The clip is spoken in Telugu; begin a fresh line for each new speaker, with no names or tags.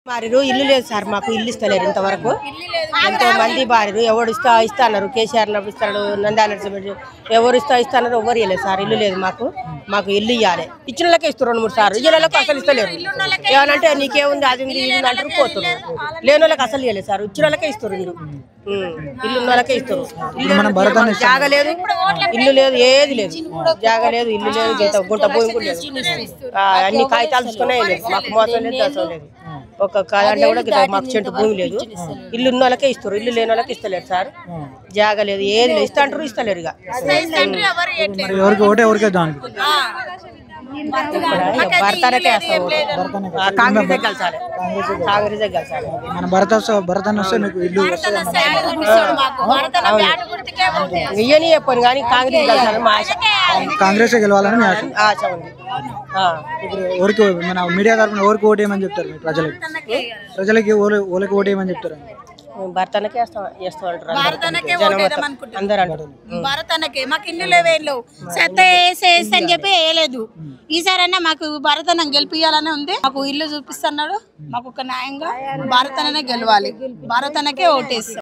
మారిరు ఇల్లు లేదు సార్, మాకు ఇల్లు ఇస్తలేరు ఇంతవరకు. ఎంతో మంది బారిరు, ఎవరు ఇస్తా అన్నారు. కేసీఆర్ ఇస్తాడు, నంద్యాల ఎవరు ఇస్తా అన్నారు, ఎవరు ఇవ్వలేదు సార్. ఇల్లు లేదు మాకు ఇల్లు ఇవ్వాలి. ఇచ్చిన వాళ్ళకే ఇస్తారు 2-3 సార్లు, ఇచ్చిన వాళ్ళకి అసలు ఇస్తలేరు. ఏమనంటే నీకేముంది అది ఉంది ఇది అంటారు, పోతున్నారు. లేని వాళ్ళకి అసలు ఇవ్వలేదు సార్, ఇచ్చిన వాళ్ళకే ఇస్తారు. ఇల్లు ఉన్న వాళ్ళకే ఇస్తారు. జాగ లేదు, ఇల్లు లేదు, ఏది లేదు, జాగ లేదు, ఇల్లు లేదు, గుంట భూమి కూడా లేదు. అన్ని కాగితాలు తీసుకునే లేదు, మాకు మోసం లేదు, దోషం లేదు. ఒక అంటే కూడా మాకు చెంటు భూమి లేదు. ఇల్లు ఉన్న వాళ్ళకే ఇస్తారు, ఇల్లు లేని వాళ్ళకి ఇస్తలేరు సార్. జాగ లేదు, ఏది లేదు, ఇస్తా అంటారు, ఇస్తలేరు. ఇక భర్తనకే వస్తాం, కాంగ్రెస్ గెలిచాలి, కాంగ్రెస్ గెలిచాలి. ఇయ్యని చెప్పాను కానీ కాంగ్రెస్ గెలిచాలని మా ఆశ.
కాంగ్రెస్ గెలవాలని
ఆశ ఉంది.
ఎవరికి మన మీడియా తరఫున ఎవరికి ఓటు వేయమని చెప్తారు? ప్రజలకి ఓలకి ఓటు వేయమని చెప్తారు?
భర్తనకే అందరూ అంటారు.
భరతనకే మాకు ఇల్లు లేవేళ్ళు చెత్త వేసేసి అని చెప్పి వేయలేదు. ఈసారైనా మాకు భరతనం గెలిపియాలనే ఉంది. మాకు ఇల్లు చూపిస్తున్నాడు, మాకు ఒక న్యాయంగా భరతననే గెలవాలి, భరతనకే ఓటేస్తాం.